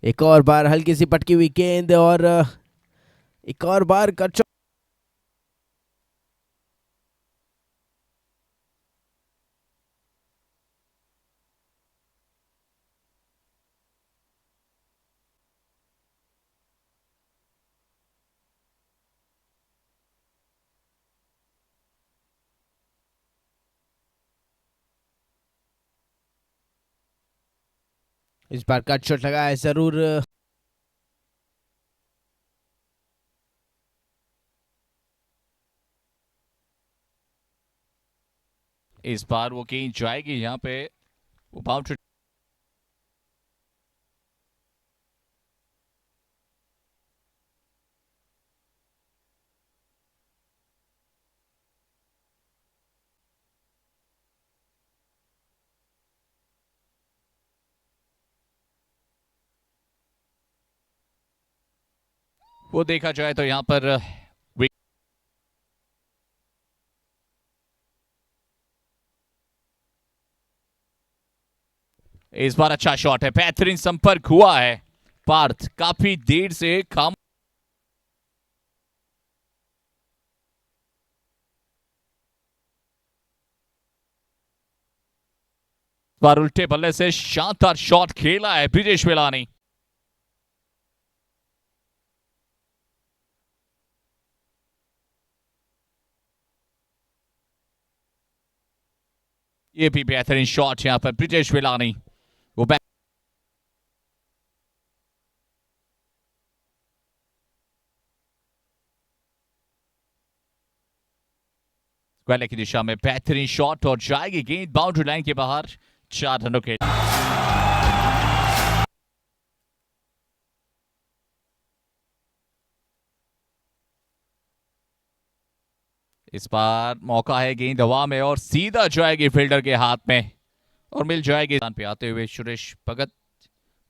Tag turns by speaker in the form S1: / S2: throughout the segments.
S1: एक और बार हल्की सी पटकी हुई गेंद और एक और बार कट। इस बार कट शॉट लगा है जरूर।
S2: इस बार वो गेंद जाएगी यहाँ पे, वो बाउंड्री। वो देखा जाए तो यहाँ पर इस बार अच्छा शॉट है, बेहतरीन संपर्क हुआ है। पार्थ काफी देर से खाम बार उल्टे बल्ले से शानदार शॉट खेला है ब्रिजेश वेलानी। ये भी बेहतरीन शॉट यहां पर ब्रिजेश वेलानी। वो स्क्वायर की दिशा में बेहतरीन शॉट और जाएगी गेंद बाउंड्री लाइन के बाहर 4 रनों के। इस बार मौका है गेंद हवा में और सीधा जाएगी फील्डर के हाथ में और मिल जाएगी। पे आते हुए सुरेश भगत,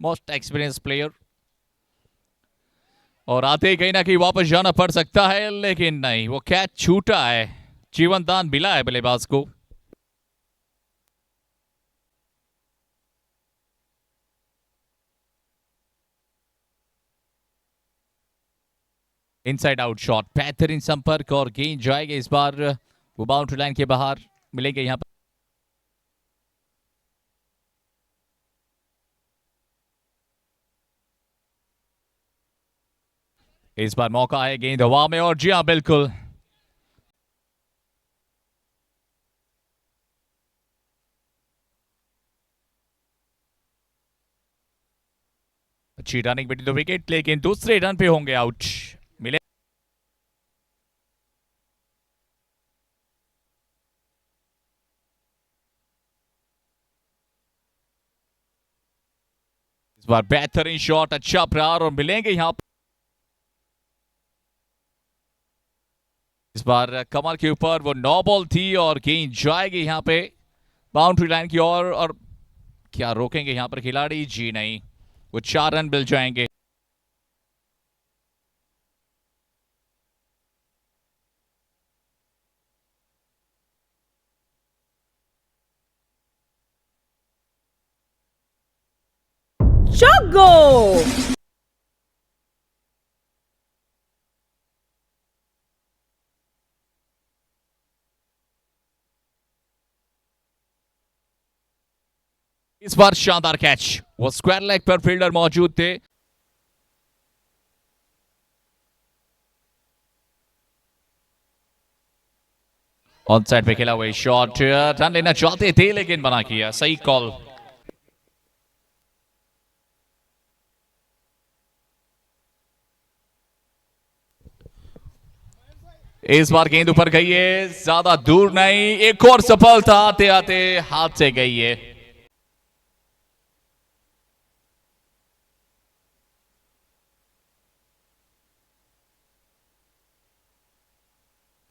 S2: मोस्ट एक्सपीरियंस प्लेयर, और आते ही कहीं ना कहीं वापस जाना पड़ सकता है, लेकिन नहीं, वो कैच छूटा है। जीवन दान मिला है बल्लेबाज को। इनसाइड आउट शॉट, बेहतरीन संपर्क और गेंद जाएगी इस बार वो बाउंड्री लाइन के बाहर। मिलेंगे यहां पर इस बार मौका है गेंद हवा में और जी हां बिल्कुल अच्छी रनिंग बेटी 2 विकेट, लेकिन दूसरे रन पे होंगे आउट। मिले इस बार बेहतरीन शॉट, अच्छा प्रहार और मिलेंगे यहां पर इस बार कमर के ऊपर वो 9 बॉल थी और गेंद जाएगी यहां पे बाउंड्री लाइन की ओर। और क्या रोकेंगे यहां पर खिलाड़ी? जी नहीं, वो 4 रन मिल जाएंगे।
S3: Chogo!
S2: इस बार शानदार कैच, वो स्क्वायर लेग पर फील्डर मौजूद थे। ऑन साइड पे खेला हुआ शॉट, रन लेना चाहते थे लेकिन मना किया। सही कॉल। इस बार गेंद ऊपर गई है, ज्यादा दूर नहीं, एक और सफलता आते आते हाथ से गई है।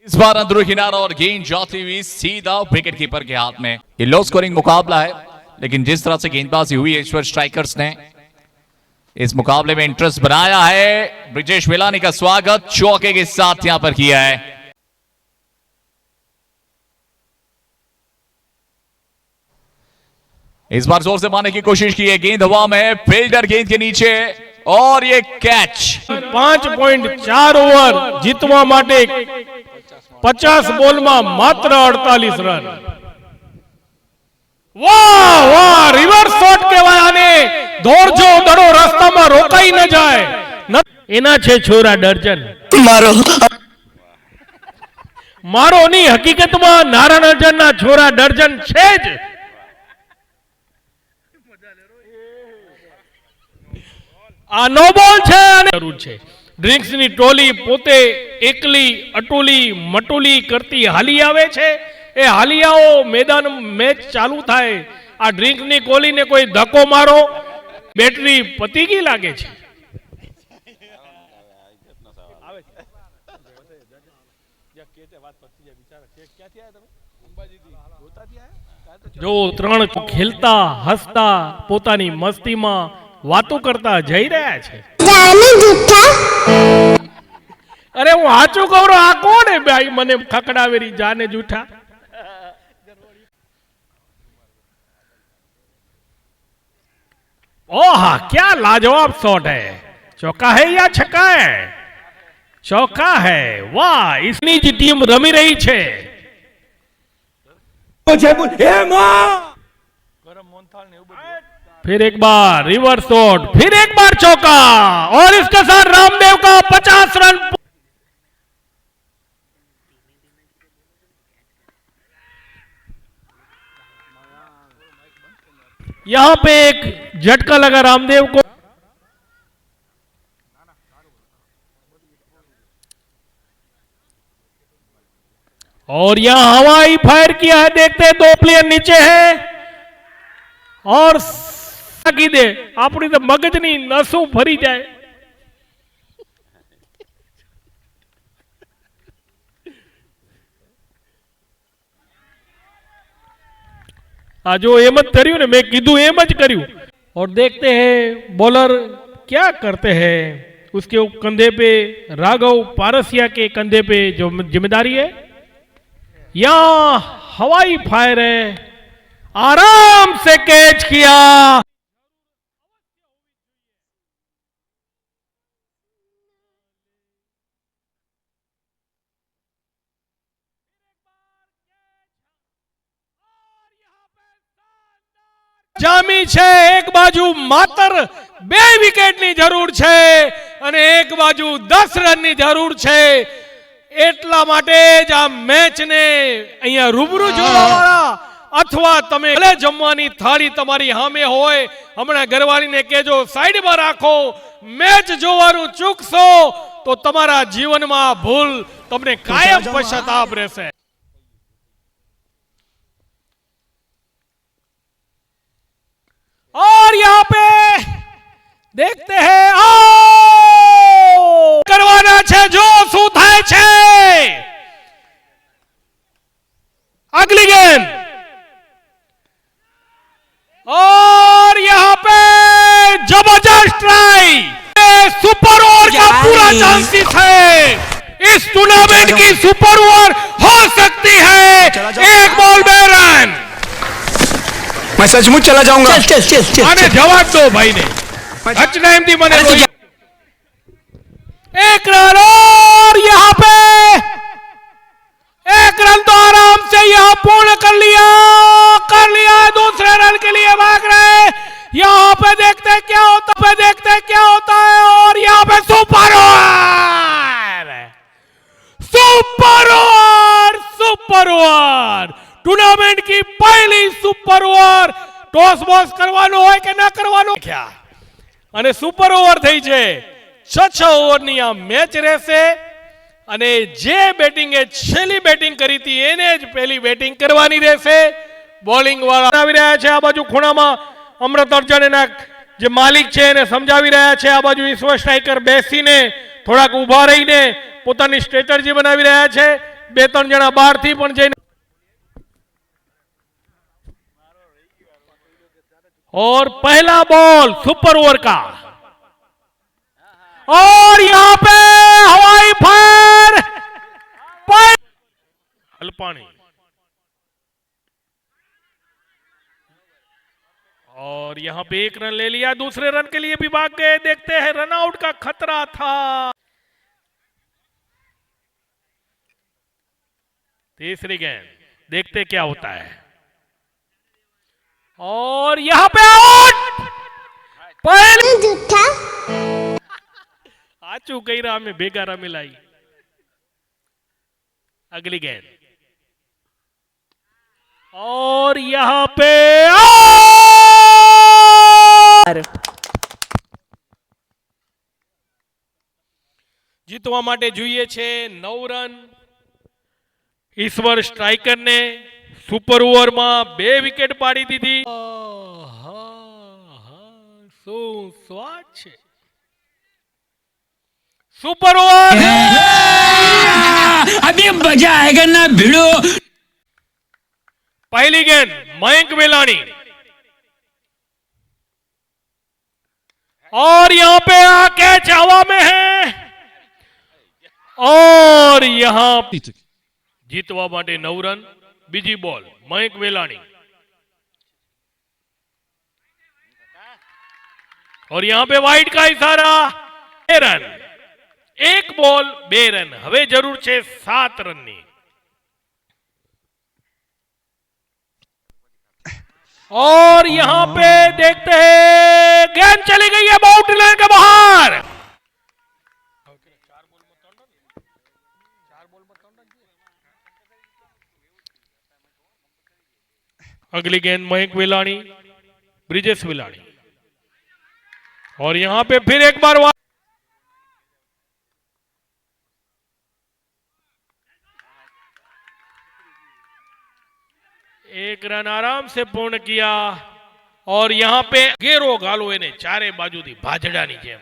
S2: इस बार अंदरूनी किनारा और गेंद जाती हुई सीधा विकेट कीपर के हाथ में। ये लो स्कोरिंग मुकाबला है, लेकिन जिस तरह से गेंदबाजी हुई है इस बार स्ट्राइकर्स ने इस मुकाबले में इंटरेस्ट बनाया है। ब्रिजेश वेलानी का स्वागत चौके के साथ यहां पर किया है। इस बार जोर से मारने की कोशिश की है, गेंद हवा में, फील्डर गेंद के नीचे और ये कैच।
S3: 5.4 ओवर जीतवा માટે 50 બોલમાં માત્ર 48 રન। વાહ વાહ, રિવર્સ શોટ કહેવાય આને। દોડજો દડો રસ્તામાં રોકાઈ ન જાય, એના છે છોરા દર્જન। મારો ની હકીકતમાં નારાયણ અર્જનના છોરા દર્જન છે જ। આ નો બોલ છે અને જરૂર છે। ડ્રિંક્સની ટોલી પોતે એકલી અટુલી મટુલી કરતી હાલી આવે છે। એ હાલિયાઓ મેદાન મેચ ચાલુ થાય, આ ડ્રિંક્સની કોલીને કોઈ ધક્કો મારો, બેટરી પતી ગઈ લાગે છે। જો ત્રણ ખેલતા હસતા પોતાની મસ્તીમાં વાતો કરતા જઈ રહ્યા છે। અરે હું સાચું કહું, આ કોણ હે ભાઈ મને ખકડાવેરી જાને જૂઠા। ओहा, क्या लाजवाब शॉट है। चौका है या छक्का है? चौका है। वाह, इसनी जी टीम रमी रही छे। फिर एक बार रिवर्स शॉट, फिर एक बार चौका और इसके साथ रामदेव का 50 रन। यहां पे एक झटका लगा रामदेव को और यहां हवाई फायर किया है। देखते हैं, 2 प्लेयर नीचे हैं और की दे अपनी तो मगजनी नसों भरी जाए। जो एम ज कर्यु ने, मैं कीधु एम ज कर्यु। और देखते हैं बॉलर क्या करते हैं। उसके कंधे पे राघव पारसिया के कंधे पे जो जिम्मेदारी है, या हवाई फायर है, आराम से कैच किया। જામી છે, એક બાજુ માત્ર 2 વિકેટની જરૂર છે અને એક બાજુ 10 રનની જરૂર છે। એટલા માટે જ આ મેચને અહીંયા રૂબરૂ જોવાવાળા અથવા તમે ભલે જમવાની થાળી તમારી સામે હોય, હમણાં ઘરવાળીને કહેજો સાઈડમાં રાખો, મેચ જોવાનું ચૂકશો તો તમારા જીવનમાં ભૂલ તમને કાયમ પશ્ચાતાપ રહેશે। और यहां पे देखते हैं, करवाना छे जो શું થાય છે। अगली गेंद और यहां पे जबरदस्त ट्राई, सुपर ओवर का पूरा चांसेस है। इस टूर्नामेंट की सुपर ओवर हो सकती है। एक बॉल में रन।
S4: मैं सचमुच चला जाऊंगा।
S3: आने जवाब दो भाई ने। अच्छा टाइम थी मैंने एक रन और यहाँ पे 1 रन तो आराम से यहाँ पूर्ण कर लिया। दूसरे रन के लिए भाग रहे। यहाँ पे देखते हैं क्या होता है और यहाँ पे सुपर ओवर टूर्नामेंट की पहली सुपर ओवर। टॉस बॉस करवानो હોય કે ના કરવાનો क्या અને સુપર ઓવર થઈ છે। 6 ઓવરની આ મેચ રહેશે અને જે બેટિંગે છેલ્લી બેટિંગ કરી હતી એને જ પહેલી બેટિંગ કરવાની રહેશે। બોલિંગ વાળા આવી રહ્યા છે। આ બાજુ ખૂણામાં અમૃત અર્જન એના જે માલિક છે એને સમજાવી રહ્યા છે। આ બાજુ ઈશ્વર સ્ટ્રાઇકર બેસીને થોડાક ઊભા રહીને પોતાની સ્ટ્રેટેજી બનાવી રહ્યા છે। 2-3 જણા બહારથી પણ જઈને और पहला बॉल सुपर ओवर का और यहां पे हवाई फायर हल्पानी और यहां पे 1 रन ले लिया, दूसरे रन के लिए भी भाग गए। देखते हैं, रन आउट का खतरा था। तीसरी गेंद, देखते क्या होता है। और यहां पे आउट। पहले आचू कही रहा में बेगारा मिलाई। अगली गेंद, और यहां पे જીતવા માટે જોઈએ છે 9 રન। ઈશ્વર સ્ટ્રાઇકરને સુપર ઓવરમાં 2 વિકેટ પાડી દીધી। શું સ્વાદ છે! Super over.
S4: अभी मजा आएगा ना भिड़ो।
S3: पहली गेंद मयंक वेलानी, और यहां पे कैच हवा में है। और यहां जीतवा માટે 9 રન। બીજી બોલ મયંક વેલાણી, और यहां पे वाइड का इशारा। 2 રન, 1 બોલ 2 રન। હવે જરૂર છે 7 રનની। और यहां पे देखते हैं, गेंद चली गई है बाउंड्री लाइन के बाहर। अगली गेंद मयंक वेलानी, ब्रिजेश वेलानी, और यहां पे फिर एक बार 1 रन आराम से पूर्ण किया। और यहां पे घेरो घालो એને ચારે બાજુથી ભાજડાની જેમ।